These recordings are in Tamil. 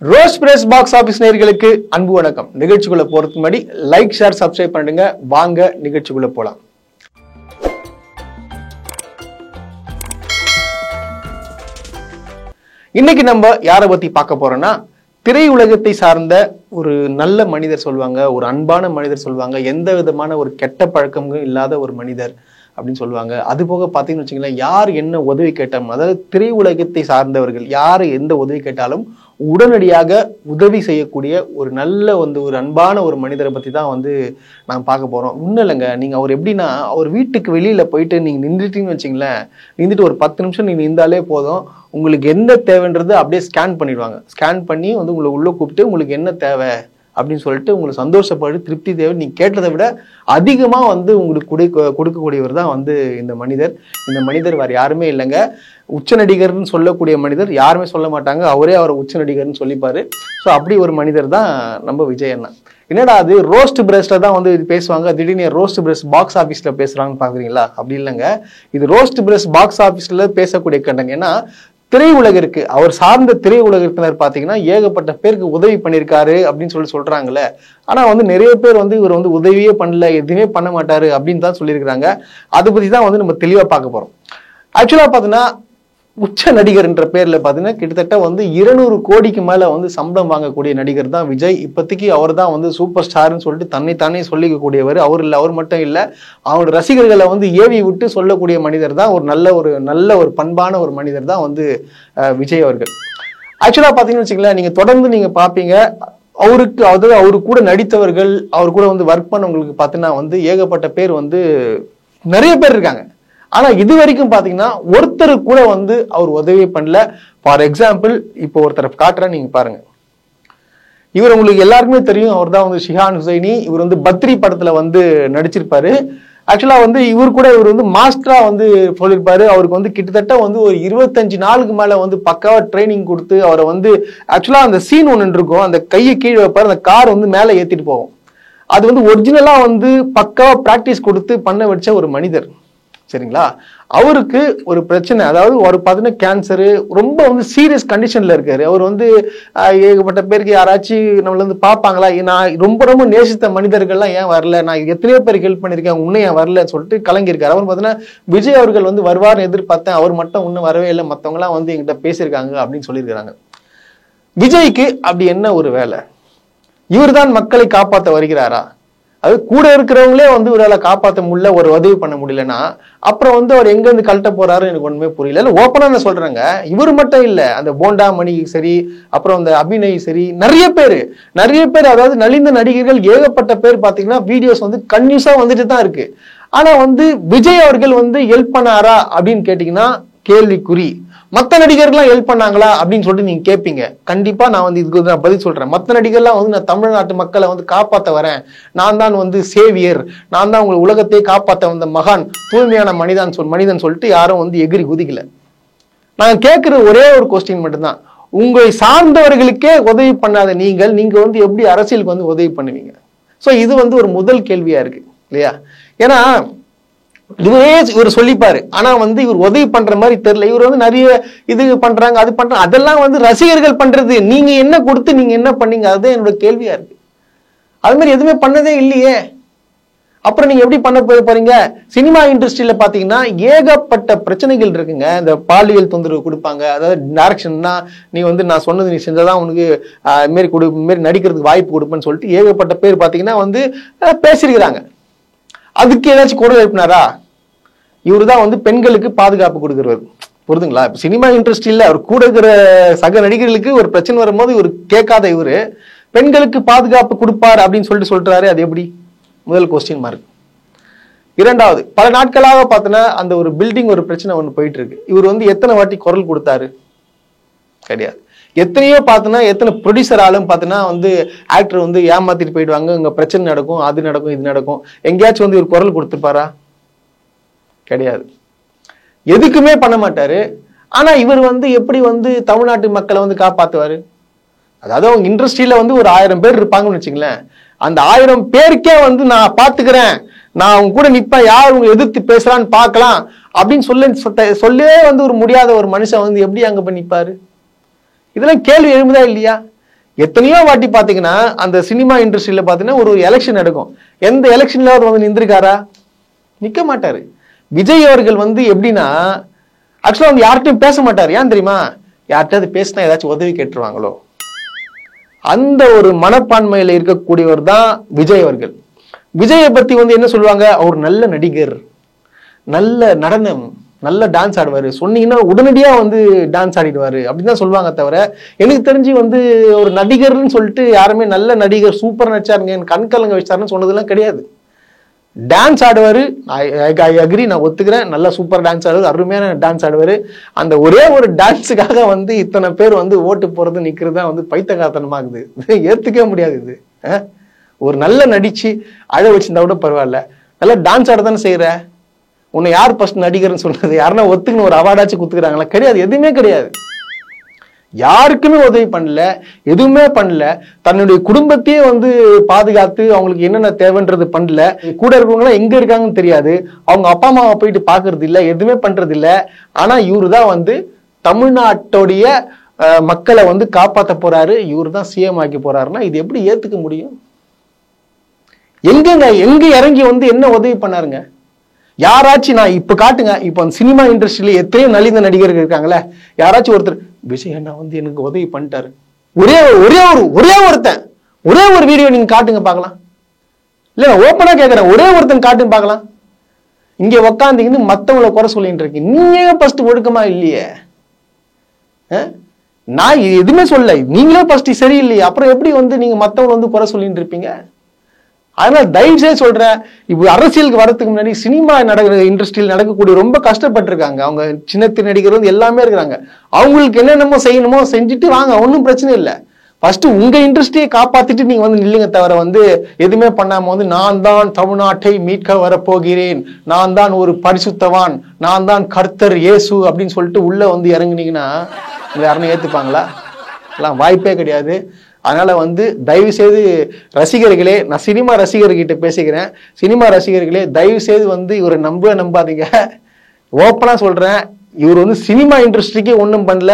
ரோஸ்ட் பிரஸ் பாக்ஸ் ஆபீஸ் நேயர்களுக்கு அன்பு வணக்கம். நிகழ்ச்சிக்குள்ள போறதுக்கு முன்னாடி லைக், ஷேர், சப்ஸ்கிரைப் பண்ணுங்க. வாங்க நிகழ்ச்சிக்குள்ள போலாம். இன்னைக்கு நம்ம யாரை பத்தி பார்க்க போறோம்னா, திரையுலகத்தை சார்ந்த ஒரு நல்ல மனிதர் சொல்லுவாங்க, ஒரு அன்பான மனிதர் சொல்லுவாங்க, எந்த விதமான ஒரு கெட்ட பழக்கமும் இல்லாத ஒரு மனிதர் அப்படின்னு சொல்லுவாங்க. அது போக பார்த்தீங்கன்னு வச்சுங்களேன், யார் என்ன உதவி கேட்டாலும், அதாவது திரையுலகத்தை சார்ந்தவர்கள் யார் எந்த உதவி கேட்டாலும் உடனடியாக உதவி செய்யக்கூடிய ஒரு நல்ல ஒரு அன்பான ஒரு மனிதரை பத்தி தான் நான் பார்க்க போறோம். ஒன்றும் இல்லைங்க, நீங்க அவர் எப்படின்னா, அவர் வீட்டுக்கு வெளியில போயிட்டு நீங்க நின்றுட்டீங்கன்னு வச்சுங்களேன், நின்றுட்டு ஒரு 10 நிமிஷம் நீங்க நின்றாலே போதும், உங்களுக்கு என்ன தேவைன்றது அப்படியே ஸ்கேன் பண்ணிடுவாங்க. ஸ்கேன் பண்ணி உங்களை உள்ள கூப்பிட்டு உங்களுக்கு என்ன தேவை அப்படின்னு சொல்லிட்டு உங்களுக்கு சந்தோஷப்பட்டு திருப்தி தேவை நீங்க கேட்டதை விட அதிகமா உங்களுக்கு கொடுக்கக்கூடியவர் தான் இந்த மனிதர். இந்த மனிதர் வேற யாருமே இல்லைங்க, உச்ச நடிகர்னு சொல்லக்கூடிய மனிதர். யாருமே சொல்ல மாட்டாங்க, அவரே அவரை உச்ச நடிகர்னு சொல்லிப்பாரு. ஸோ அப்படி ஒரு மனிதர் தான் நம்ம விஜய் அண்ணா. என்னடா அது ரோஸ்ட் பிரஸ்ல தான் பேசுவாங்க, திடீர்னு ரோஸ்ட் பிரஸ் பாக்ஸ் ஆபீஸ்ல பேசுறாங்கன்னு பாக்குறீங்களா? அப்படி இல்லைங்க, இது ரோஸ்ட் பிரஸ் பாக்ஸ் ஆபீஸ்ல பேசக்கூடிய கண்டங்க. ஏன்னா திரையுலகிற்கு அவர் சார்ந்த திரையுலகத்தினர் பாத்தீங்கன்னா ஏகப்பட்ட பேருக்கு உதவி பண்ணியிருக்காரு அப்படின்னு சொல்றாங்கல்ல. ஆனா நிறைய பேர் இவர் உதவியே பண்ணல, எதுவுமே பண்ண மாட்டாரு அப்படின்னு தான் சொல்லியிருக்கிறாங்க. அதை பத்தி தான் நம்ம தெளிவா பார்க்க போறோம். ஆக்சுவலா பாத்தீங்கன்னா உச்ச நடிகர் என்ற பேர்ல பாத்தீங்கன்னா கிட்டத்தட்ட 200 கோடிக்கு மேல சம்பளம் வாங்கக்கூடிய நடிகர் தான் விஜய். இப்போதைக்கு அவர் தான் சூப்பர் ஸ்டார்னு சொல்லிட்டு தன்னைத்தானே சொல்லிக்கக்கூடியவர். அவர் மட்டும் இல்ல, அவரோட ரசிகர்களை ஏவி விட்டு சொல்லக்கூடிய மனிதர் தான் நல்ல ஒரு பண்பான ஒரு மனிதர் தான் விஜய் அவர்கள். ஆக்சுவலா பாத்தீங்கன்னு வச்சுங்களேன், நீங்க தொடர்ந்து நீங்க பாப்பீங்க, அவரு கூட நடித்தவர்கள், அவர் கூட ஒர்க் பண்ணவங்களுக்கு பாத்தீங்கன்னா ஏகப்பட்ட பேர் நிறைய பேர் இருக்காங்க. ஆனா இது வரைக்கும் பாத்தீங்கன்னா ஒருத்தர் கூட அவர் உதவி பண்ணல. ஃபார் எக்ஸாம்பிள், இப்போ ஒருத்தரை காட்டுறேன், நீங்க பாருங்க. இவர் உங்களுக்கு எல்லாருக்குமே தெரியும், அவர் தான் ஷிஹான் ஹுசைனி. இவர் பத்ரி படத்துல நடிச்சிருப்பாரு. ஆக்சுவலா இவர் கூட மாஸ்டரா சொல்லியிருப்பாரு. அவருக்கு கிட்டத்தட்ட ஒரு 25 நாளுக்கு மேல பக்காவா ட்ரைனிங் கொடுத்து அவரை ஆக்சுவலா அந்த சீன் ஒன்று இருக்கும், அந்த கையை கீழே வைப்பாரு, அந்த கார் மேல ஏத்திட்டு போகும். அது ஒரிஜினலா பக்காவா பிராக்டிஸ் கொடுத்து பண்ண வச்ச ஒரு மனிதர். சரிங்களா? அவருக்கு ஒரு பிரச்சனை, அதாவது ஒரு பாத்தீங்கன்னா கேன்சரு, ரொம்ப சீரியஸ் கண்டிஷன்ல இருக்காரு. அவர் ஏகப்பட்ட பேருக்கு யாராச்சும் நம்மள பார்ப்பாங்களா, நான் ரொம்ப நேசித்த மனிதர்கள்லாம் ஏன் வரல, நான் எத்தனையோ பேருக்கு ஹெல்ப் பண்ணிருக்கேன், உன்னை ஏன் வரலன்னு சொல்லிட்டு கலங்கியிருக்காரு. அவர் பாத்தீங்கன்னா விஜய் அவர்கள் வருவார்னு எதிர்பார்த்தேன், அவர் மட்டும் இன்னும் வரவே இல்லை, மத்தவங்க எல்லாம் என்கிட்ட பேசியிருக்காங்க அப்படின்னு சொல்லியிருக்காங்க. விஜய்க்கு அப்படி என்ன ஒரு வேலை? இவர் தான் மக்களை காப்பாற்ற வருகிறாரா? அது கூட இருக்கிறவங்களே இவரால காப்பாற்ற முடியல, ஒரு உதவி பண்ண முடியலன்னா அப்புறம் அவர் எங்க கழட்ட போறாரு எனக்கு ஒண்ணுமே புரியல. ஓப்பனா நான் சொல்றேங்க, இவர் மட்டும் இல்ல, அந்த போண்டா மணி சரி, அப்புறம் அந்த அபிநய் சரி, நிறைய பேர் அதாவது நலிந்த நடிகர்கள் ஏகப்பட்ட பேர் பாத்தீங்கன்னா வீடியோஸ் கன்யூஸா வந்துட்டு தான் இருக்கு. ஆனா விஜய் அவர்கள் ஹெல்ப் பண்ணாரா அப்படின்னு கேட்டீங்கன்னா கேள்விக்குறி. மத்த நடிகர்கள்லாம் ஹெல்ப் பண்ணாங்களா அப்படின்னு சொல்லிட்டு நீங்க கேட்பீங்க. கண்டிப்பா நான் இதுக்கு நான் பதில் சொல்றேன். மத்த நடிகர்லாம் நான் தமிழ்நாட்டு மக்களை காப்பாற்ற வரேன், நான் தான் சேவியர், நான் தான் உங்களை உலகத்தையே காப்பாற்ற வந்த மகான், தூய்மையான மனிதன் சொல்லிட்டு யாரும் எகிரி குதிக்கல. நான் கேட்கிற ஒரே ஒரு கொஸ்டின் மட்டும்தான், உங்களை சார்ந்தவர்களுக்கே உதவி பண்ணாத நீங்க எப்படி அரசியலுக்கு உதவி பண்ணுவீங்க? சோ இது ஒரு முதல் கேள்வியா இருக்கு இல்லையா? ஏன்னா இவர் சொல்லிப்பாரு, ஆனா இவர் உதவி பண்ற மாதிரி தெரியல. இவர் நிறைய இது பண்றாங்க, அது பண்றாங்க, அதெல்லாம் ரசிகர்கள் பண்றது. நீங்க என்ன கொடுத்து நீங்க என்ன பண்ணீங்க? அதுதான் என்னோட கேள்வியா இருக்கு. அது மாதிரி எதுவுமே பண்ணதே இல்லையே, அப்புறம் நீங்க எப்படி பண்ண போறீங்க? சினிமா இண்டஸ்ட்ரியில பாத்தீங்கன்னா ஏகப்பட்ட பிரச்சனைகள் இருக்குங்க. இந்த பாலியல் தொந்தரவு கொடுப்பாங்க, அதாவது டைரக்ஷன்னா நீ நான் சொன்னது நீ செஞ்சாதான் உனக்கு மாரி நடிக்கிறதுக்கு வாய்ப்பு கொடுப்பேன்னு சொல்லிட்டு ஏகப்பட்ட பேர் பாத்தீங்கன்னா பேசிருக்கிறாங்க. அதுக்கு ஏதாச்சும் குரல் எழுப்பினாரா? இவரு தான் பெண்களுக்கு பாதுகாப்பு கொடுக்கிறவர். புரியுதுங்களா? சினிமா இண்டஸ்ட்ரியில அவர் கூட இருக்கிற சக நடிகர்களுக்கு ஒரு பிரச்சனை வரும்போது இவர் கேட்காத இவரு பெண்களுக்கு பாதுகாப்பு கொடுப்பார் அப்படின்னு சொல்றாரு. அது எப்படி? முதல் கொஸ்டின் மார்க். இரண்டாவது, பல நாட்களாக பார்த்தோன்னா அந்த ஒரு பில்டிங் ஒரு பிரச்சனை ஒன்று போயிட்டு இருக்கு. இவர் எத்தனை வாட்டி குரல் கொடுத்தாரு? கிடையாது. எத்தனையோ பார்த்தோன்னா எத்தனை ப்ரொடியூசராலும் பார்த்தோன்னா ஆக்டர் ஏமாத்திட்டு போயிடுவாங்க, இங்க பிரச்சனை நடக்கும், அது நடக்கும், இது நடக்கும். எங்கேயாச்சும் இவர் குரல் கொடுத்துருப்பாரா? கிடையாது. எதுக்குமே பண்ண மாட்டாரு. ஆனா இவர் எப்படி தமிழ்நாட்டு மக்களை காப்பாத்துவாரு? அதாவது அவங்க இண்டஸ்ட்ரியில ஒரு 1000 பேர் இருப்பாங்கன்னு வச்சுங்களேன், அந்த 1000 பேருக்கே நான் பாத்துக்கிறேன், நான் அவங்க கூட நிப்பேன், யார் உங்க எதிர்த்து பேசுறான்னு பார்க்கலாம் அப்படின்னு சொல்லவே ஒரு முடியாத ஒரு மனுஷன் எப்படி அங்க போய் நிப்பாரு? இதெல்லாம் கேள்வி எழும்புதா இல்லையா? எத்தனையோ வாட்டி பாத்தீங்கன்னா அந்த சினிமா இண்டஸ்ட்ரியில பாத்தீங்கன்னா ஒரு எலெக்ஷன் நடக்கும். எந்த எலெக்ஷன்ல அவர் வந்து நின்றுக்காரா? நிக்க மாட்டாரு. விஜய் அவர்கள் வந்து எப்படின்னா ஆக்சுவலா வந்து யார்கிட்டையும் பேச மாட்டாரு. ஏன் தெரியுமா? யார்கிட்ட பேசினா ஏதாச்சும் உதவி கேட்டுருவாங்களோ அந்த ஒரு மனப்பான்மையில இருக்கக்கூடியவர் தான் விஜய் அவர்கள். விஜயை பத்தி வந்து என்ன சொல்லுவாங்க? அவர் நல்ல நடிகர், நல்ல நடனம், நல்ல டான்ஸ் ஆடுவாரு, சொன்னீங்கன்னா உடனடியா வந்து டான்ஸ் ஆடிடுவாரு அப்படின்னு தான் சொல்லுவாங்க. தவிர எனக்கு தெரிஞ்சு வந்து ஒரு நடிகர்னு சொல்லிட்டு யாருமே நல்ல நடிகர் சூப்பர் நடிச்சாருங்க கண்கலங்க வச்சாருன்னு சொன்னதெல்லாம் கிடையாது. டான்ஸ் ஆடுவாரு, ஐ அக்ரி, நான் ஒத்துக்கிறேன், நல்லா சூப்பர் டான்ஸ் ஆடுவாரு, அருமையான டான்ஸ் ஆடுவாரு. அந்த ஒரே ஒரு டான்ஸுக்காக வந்து இத்தனை பேர் வந்து ஓட்டு போறது நிக்கிறது தான் வந்து பைத்தியக்காரத்தனமாகுது. ஏத்துக்கவே முடியாது. இது ஒரு நல்ல நடிச்சு அழ வச்சிருந்தா கூட பரவாயில்ல, நல்லா டான்ஸ் ஆட தானே செய்யற. உன்னை யார் ஃபர்ஸ்ட் நடிகர்னு சொல்றது? யாருன்னா ஒத்துக்கணும் ஒரு அவார்டாச்சும் கொடுத்துக்கிறாங்களா? கிடையாது, எதுவுமே கிடையாது. யாருக்குமே உதவி பண்ணல, எதுவுமே பண்ணல. தன்னுடைய குடும்பத்தையே வந்து பாதுகாத்து அவங்களுக்கு என்னென்ன தேவைன்றது பண்ணல. கூட இருக்கவங்க எங்க இருக்காங்கன்னு தெரியாது, அவங்க அப்பா அம்மாவை போயிட்டு பாக்குறது இல்ல, எதுவுமே பண்றது இல்ல. ஆனா இவரு தான் வந்து தமிழ்நாட்டுடைய மக்களை வந்து காப்பாற்ற போறாரு, இவரு தான் சிஎம் ஆக்கி போறாருன்னா இது எப்படி ஏத்துக்க முடியும்? எங்க இறங்கி வந்து என்ன உதவி பண்ணாருங்க? யாராச்சும் நான் இப்ப காட்டுங்க. இப்ப அந்த சினிமா இண்டஸ்ட்ரியில எத்தனையோ நலிந்த நடிகர்கள் இருக்காங்களே, யாராச்சும் ஒருத்தர் விஜய் அண்ணா வந்து எனக்கு உதவி பண்ணிட்டாரு, ஒரே ஒருத்தன் ஒரே ஒரு வீடியோ நீங்க காட்டுங்க பாக்கலாம். இல்ல நான் ஓப்பனா கேட்கிறேன், ஒரே ஒருத்தன் காட்டுங்க பாக்கலாம். இங்க உக்காந்தீங்கன்னு மத்தவங்களை குறை சொல்லிட்டு இருக்கீங்க. நீங்க ஃபர்ஸ்ட் ஒழுக்கமா இல்லையே. நான் எதுவுமே சொல்ல, நீங்களே ஃபர்ஸ்ட் சரியில்லையே, அப்புறம் எப்படி வந்து நீங்க மத்தவங்களை வந்து குறை சொல்லிட்டு இருப்பீங்க? அதனால தயவுசெய்து சொல்றேன், இப்ப அரசியலுக்கு வரதுக்கு முன்னாடி சினிமா இண்டஸ்ட்ரியில் நடக்கக்கூடிய ரொம்ப கஷ்டப்பட்டிருக்காங்க. அவங்க சின்னத்திரை நடிகர் வந்து எல்லாமே இருக்கிறாங்க. அவங்களுக்கு என்னென்னமோ செய்யணுமோ செஞ்சுட்டு வாங்க, ஒன்றும் பிரச்சனை இல்லை. ஃபர்ஸ்ட் உங்க இண்டஸ்ட்ரியை காப்பாத்திட்டு நீங்க வந்து நில்லுங்க. தவிர வந்து எதுவுமே பண்ணாம வந்து நான் தான் தமிழ்நாட்டை மீட்க வரப்போகிறேன், நான் தான் ஒரு பரிசுத்தவான், நான் தான் கர்த்தர் இயேசு அப்படின்னு சொல்லிட்டு உள்ள வந்து இறங்குனீங்கன்னா யாருன்னு ஏத்துப்பாங்களா? எல்லாம் வாய்ப்பே கிடையாது. அதனால வந்து தயவு செய்து ரசிகர்களே, நான் சினிமா ரசிகர்கிட்ட பேசிக்கிறேன், சினிமா ரசிகர்களே தயவு செய்து வந்து இவரை நம்பாதீங்க. ஓப்பனா சொல்றேன், இவர் வந்து சினிமா இண்டஸ்ட்ரிக்கு ஒன்றும் பண்ணல.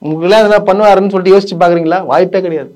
உங்களுக்கு எல்லாம் பண்ணுவாருன்னு சொல்லிட்டு யோசிச்சு பாக்குறீங்களா? வாய்ப்பே கிடையாது.